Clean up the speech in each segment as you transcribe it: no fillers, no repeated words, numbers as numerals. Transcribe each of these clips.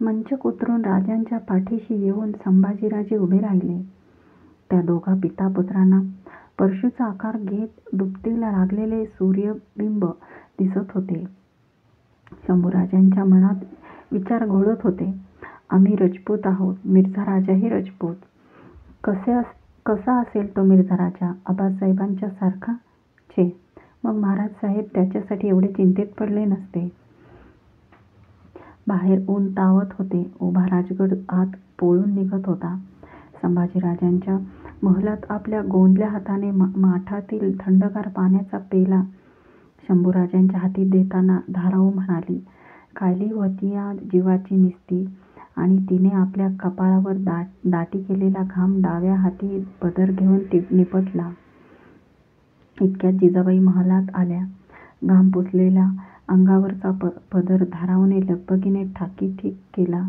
मंचक उतरून राजांच्या पाठीशी येऊन संभाजीराजे उभे राहिले. त्या दोघा पितापुत्रांना परशूचा आकार घेत दुपटीला लागलेले सूर्यबिंब दिसत होते. शंभूराजांच्या मनात विचार घोळत होते. आम्ही राजपूत आहोत, मिर्झा राजाही राजपूत. कसा असेल तो मिर्झा राजा? आबासाहेबांच्या सारखा? छे, मग महाराज साहेब त्याच्यासाठी एवढे चिंतेत पडले नसते. बाहेर ऊन तावत होते. उभा राजगड आत पोळून निघत होता. संभाजीराजांच्या महलात आपल्या गोंदल्या हाताने माठातील थंडगार पाण्याचा पेला शंभूराजांच्या हाती देताना धाराऊ म्हणाली, कायली होती या जीवाची निस्ती. आणि तिने आपल्या कपाळावर दाटी केलेला घाम डाव्या हाती पदर घेऊन निपटला. इतक्यात जिजाबाई महलात आल्या. घाम पुसलेला अंगावरचा पदर धाराऊने लगबगीने ठीक केला.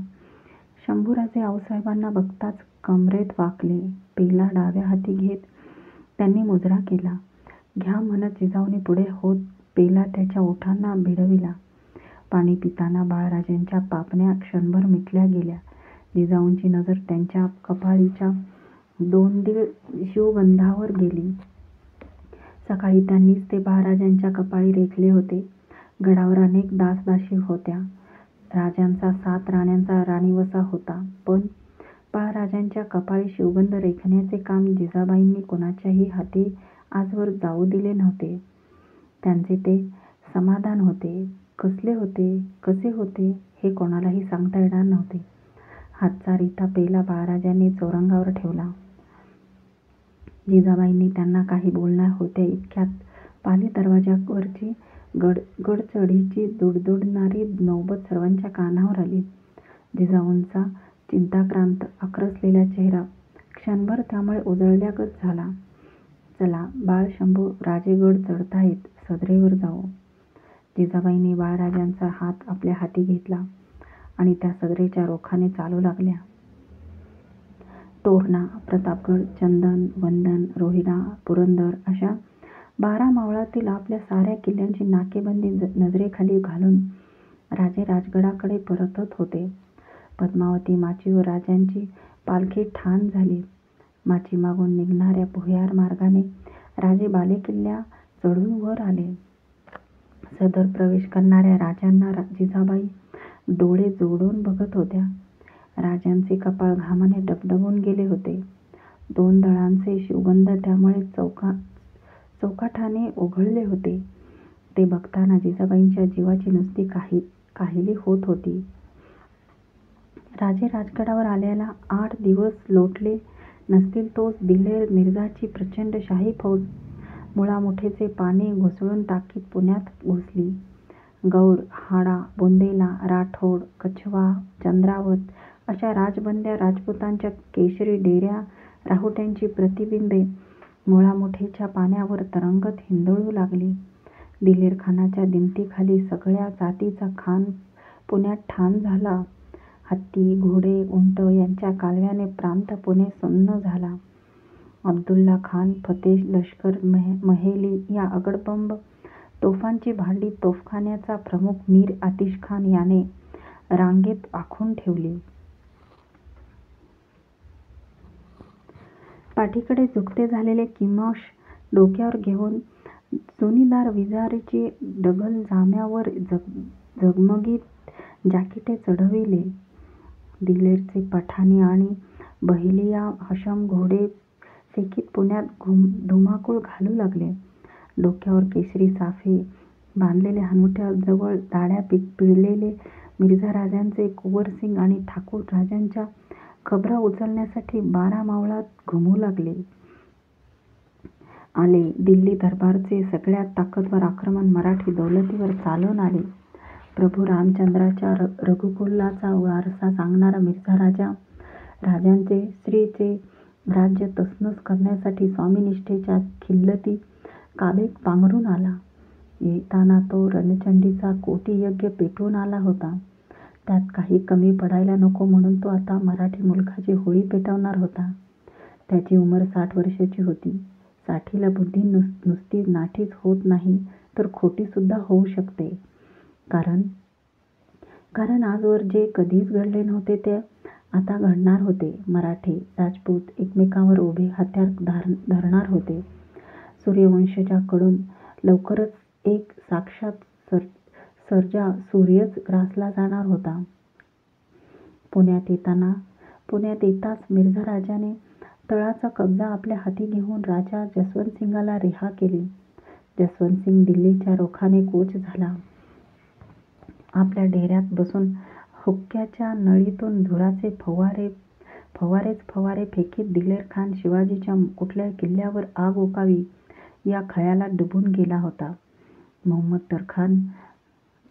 शंभूराजे आऊसाहेबांना बघताच कमरेत वाकले. पेला डाव्या हाती घेत त्यांनी मुजरा केला. घ्या म्हणत जिजाऊने पुढे होत पेला त्याच्या ओठांना भिडविला. पाणी पिताना बाळराजांच्या पापण्या क्षणभर मिटल्या गेल्या. जिजाऊंची नजर त्यांच्या कपाळीच्या 2 शिवगंधावर गेली. सकाळी त्यांनीच ते बाळराजांच्या कपाळी रेखले होते. गडावर अनेक दासदासी होत्या. राजांचा 7 राण्यांचा राणीवसा होता. पण बाळराजांच्या कपाळी शिवगंध रेखण्याचे काम जिजाबाईंनी कोणाच्याही हाती आजवर जाऊ दिले नव्हते. त्यांचे ते समाधान होते. कसले होते, कसे होते हे कोणालाही सांगता येणार नव्हते. हातचा रिता पेला बाळराजांनी चौरंगावर ठेवला. जिजाबाईंनी त्यांना काही बोलणार होत्या इतक्यात पाली दरवाजावरची गडचढीची दुडदुडणारी नौबत सर्वांच्या कानावर आली. जिजाऊंचा चिंताक्रांत आक्रसलेला चेहरा क्षणभर त्यामुळे उजळल्यागत झाला. चला बाळ शंभू राजे गड चढताहेत, सदरेवर जाऊ. जिजाबाईंनी बाळराजांचा हात आपल्या हाती घेतला आणि त्या सदरेच्या रोखाने चालू लागल्या. तोरणा, प्रतापगड, चंदन, वंदन, रोहिणा, पुरंदर अशा 12 मावळातील आपल्या साऱ्या किल्ल्यांची नाकेबंदी नजरेखाली घालून राजे राजगडाकडे परतत होते. पद्मावती माचीवर राजांची पालखी ठाण झाली. माचीमागून निघणाऱ्या भुयार मार्गाने राजे बालेकिल्ला चढून वर आले. सदर प्रवेश करणाऱ्या राजांना जिजाबाई डोळे जोडून बघत होत्या. राजांचे कपाळ घामाने डबडबून गेले होते. 2 दळांचे शिवगंध त्यामुळे चौकाठाने ओघळले होते. ते बघताना जिजाबाईंच्या जीवाची नुसती काहिली होत होती. राजे राजगडावर आल्याला 8 दिवस लोटले नसतील तोच दिलेर मिर्झाची प्रचंड शाही फौज मुळामुठेचे पाणी घुसळून टाकीत पुण्यात घुसली. गौर, हाडा, बुंदेला, राठोड, कछवा, चंद्रावत अशा राजबंद्या राजपुतांच्या केशरी डेऱ्या राहुट्यांची प्रतिबिंबे मुळामुठेच्या पाण्यावर तरंगत हिंदळू लागली. दिलेरखानाच्या दिमतीखाली सगळ्या जातीचा खान पुण्यात ठाण झाला. हत्ती, घोडे, उंट यांच्या कालव्याने प्रांत पुणे सुन्न झाला. अब्दुल्ला खान, फतेह लष्कर, महेली या अगडबंब तोफांची भांडी तोफखान्याचा प्रमुख मीर आतिशखान याने रांगेत आखून ठेवली. पाठीकडे झुकते झालेले किमोश डोक्यावर घेऊन चुनीदार विजारीची डगल जाम्यावर झगमगीत जॅकेटे चढविले. दिलेरचे पठाणी आणि बहलिया हशम घोडे फेकीत पुण्यात धुमाकूळ घालू लागले. डोक्यावर केशरी साफे बांधलेले हनुट्याजवळ दाढ्या पिळलेले मिर्झा राजांचे कुंवरसिंग आणि ठाकूर राजांच्या खबरा उचलण्यासाठी 12 मावळात घुमू लागले. आले. दिल्ली दरबारचे सगळ्यात ताकदवर आक्रमण मराठी दौलतीवर चालून आले. प्रभू रामचंद्राच्या रघुकुलाचा वारसा सांगणारा मिर्झा राजा राजांचे श्रीचे राज्य तसनस करण्यासाठी स्वामीनिष्ठेच्या खिल्लती काबेत पांघरून आला. येताना तो रणचंडीचा कोटीयज्ञ पेटवून आला होता. त्यात काही कमी पडायला नको म्हणून तो आता मराठी मुलखाची होळी पेटवणार होता. त्याची उमर 60 वर्षाची होती. 60ला बुद्धी नुसती नाठीच होत नाही तर खोटीसुद्धा होऊ शकते. कारण कारण आजवर जे कधीच घडले नव्हते ते आता घडणार होते. मराठे, राजपूत एकमेकांवर उभे हत्यार धरणार होते. सूर्यवंशच्या कडून लवकरच एक साक्षात सर्जा सूर्यच ग्रासला जाणार होता. पुण्यात येताच मिर्झा राजाने तळाचा कब्जा आपल्या हाती घेऊन राजा जसवंतसिंगाला रिहा केले. जसवंतसिंग दिल्लीच्या रोखाने कूच झाला. आपल्या डेऱ्यात बसून हुक्क्याच्या नळीतून धुराचे फवारे फेकीत दिलेर खान शिवाजीच्या कुठल्या किल्ल्यावर आग ओकावी या खयालात डुबून गेला होता. मोहम्मद तरखान,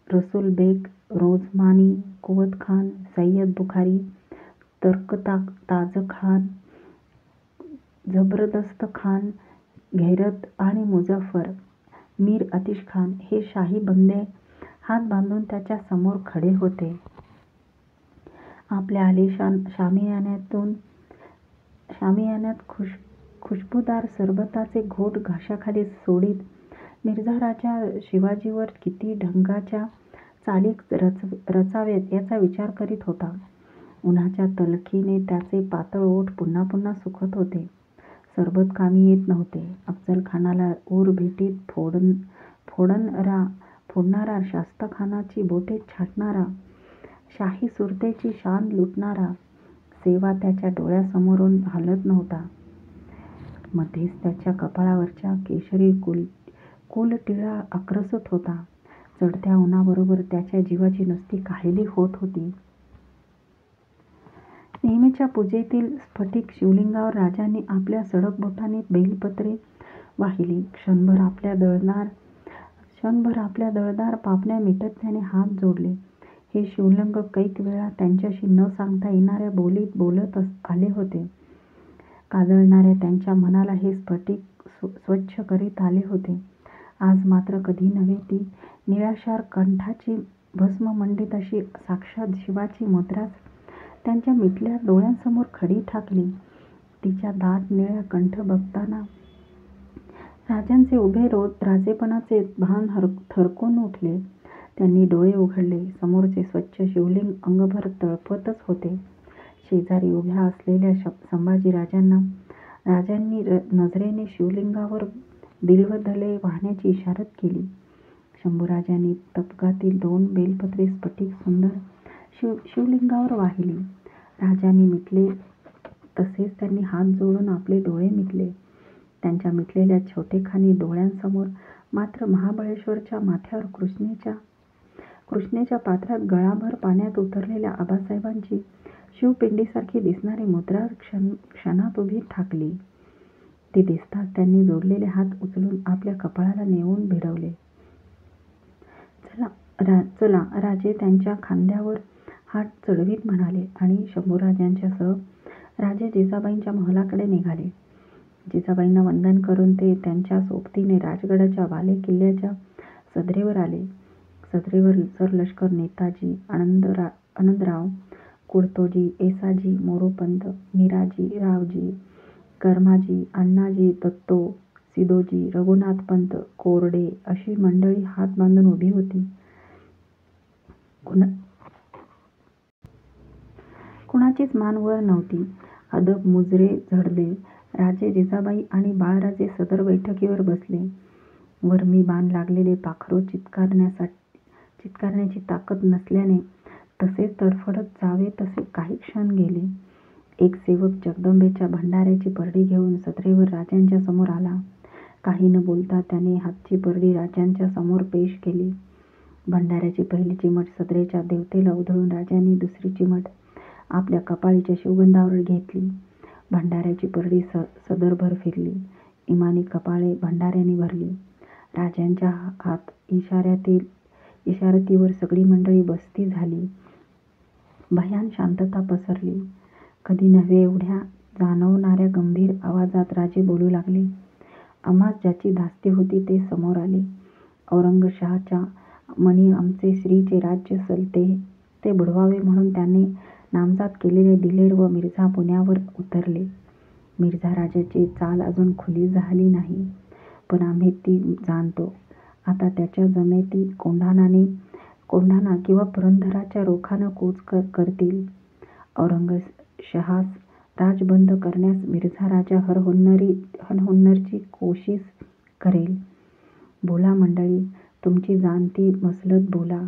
रसूल बेग, रोझमानी, कुवत खान, सय्यद बुखारी, ताजखान, जबरदस्त खान, घैरत आणि मुझफ्फर, मीर आतिश खान हे शाही बंदे हात बांधून त्याच्या समोर खडे होते. आपल्या आलिशान शामियान्यात खुशबुदार सरबताचे घोट घशाखाली सोडीत मिर्झा राजा शिवाजीवर किती ढंगाच्या चाली रचाव्यात याचा विचार करीत होता. उन्हाच्या तलखीने त्याचे पातळ ओठ पुन्हा पुन्हा सुकत होते. सरबत कामी येत नव्हते. अफजलखानाला ऊर भेटीत फोडणारा, शास्ताखानाची बोटे छाटणारा, शाही सुरतेची शान लुटणारा सेवा त्याच्या डोळ्यासमोरून हालत नव्हता. मध्येच त्याच्या कपाळावरचा केशरी कुलटिळा आकसत होता. चढत्या उन्हाबरोबर त्याच्या जीवाची नुसती काहिली होत होती. नेहमीच्या पूजेतील स्फटिक शिवलिंगावर राजांनी आपल्या सडक बोटांनी बेलपत्रे वाहिली. क्षणभर आपल्या दळदार पापण्या मिटत त्याने हात जोडले. हे शिवलिंग कैक वेळा त्यांच्याशी न सांगता येणाऱ्या बोलीत बोलत आले होते. काजळणाऱ्या त्यांच्या मनाला हे स्फटिक स्वच्छ करीत आले होते. आज मात्र कधी नव्हे ती निळाशार कंठाची भस्ममंडित अशी साक्षात शिवाची मुद्राच त्यांच्या मिटल्या डोळ्यांसमोर खडी ठाकली. तिच्या दाट निळ्या कंठ बघताना राजांचे उभे राजेपणाचे भान थरकून उठले. त्यांनी डोळे उघडले. समोरचे स्वच्छ शिवलिंग अंगभर तळपतच होते. शेजारी उभ्या असलेल्या संभाजी राजांनी नजरेने शिवलिंगावर बिल्वदले वाहण्याची इशारत केली. शंभूराजांनी तपकातील 2 बेलपत्रे स्फटिक सुंदर शिवलिंगावर वाहिली. राजांनी मिटले तसेच त्यांनी हात जोडून आपले डोळे मिटले. त्यांच्या मिटलेल्या छोटेखानी डोळ्यांसमोर मात्र महाबळेश्वरच्या माथ्यावर कृष्णेच्या पात्रात गळाभर पाण्यात उतरलेल्या आबासाहेबांची शिवपिंडीसारखी दिसणारी मुद्रा क्षणात उभी ठाकली. ती दिसताच त्यांनी जोडलेले हात उचलून आपल्या कपाळाला नेऊन भिडवले. चला राजे त्यांच्या खांद्यावर हात चढवीत म्हणाले आणि शंभूराजांच्यासह राजे जिजाबाईंच्या महलाकडे निघाले. जिजाबाईंना वंदन करून ते त्यांच्या सोबतीने राजगडाच्या वाले किल्ल्याच्या सदरेवर आले. सदरेवर सरलष्कर नेताजी, आनंदराव, कुडतोजी, येसाजी, मोरोपंत, मिराजी, रावजी, कर्माजी, अण्णाजी, दत्तो, सिदोजी, रघुनाथपंत, कोरडे अशी मंडळी हात बांधून उभी होती. कुणाचीच मान वर नव्हती. अदब मुजरे झडले. राजे जिजाबाई आणि बाळराजे सदर बैठकीवर बसले. वरमी बाण लागलेले पाखरू चित्कारण्याची ताकद नसल्याने तसेच तडफडत जावे तसे काही क्षण गेले. एक सेवक जगदंबेच्या भंडाऱ्याची परडी घेऊन सदरेवर राजांच्या समोर आला. काही न बोलता त्याने हातची परडी राजांच्या समोर पेश केली. भंडाऱ्याची पहिली चिमट सदरेच्या देवतेला उधळून राजांनी दुसरी चिमट आपल्या कपाळीच्या शिवगंधावर घेतली. भंडाऱ्याची परडी सदरभर फिरली. इमानी कपाळे भंडाऱ्याने भरली. राजांच्या हात इशारतीवर सगळी मंडळी बसती झाली. भयान शांतता पसरली. कधी नव्हे एवढ्या जाणवणाऱ्या गंभीर आवाजात राजे बोलू लागले. आम्हास ज्याची धास्ती होती ते समोर आले. औरंगशाहच्या मनी आमचे श्रीचे राज्य सलते ते बुडवावे म्हणून त्याने नामजात केलेले दिलेर व मिर्झा पुण्यावर उतरले. मिर्झा राजाची चाल अजून खुली झाली नाही, पण आम्ही ती जाणतो. आता त्याच्या जमेती कोंढाणा किंवा पुरंदराच्या रोखानं कूच करतील. औरंगशहास राज बंद करण्यास मिर्झा राजा हरहुन्नरची कोशीश करेल. बोला मंडळी, तुमची जाणती मसलत बोला.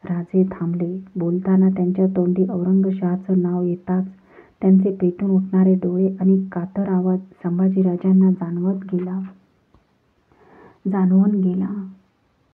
राजे थांबले. बोलताना त्यांच्या तोंडी औरंगशहाचं नाव येताच त्यांचे पेटून उठणारे डोळे आणि कातर आवाज संभाजीराजांना जाणवून गेला.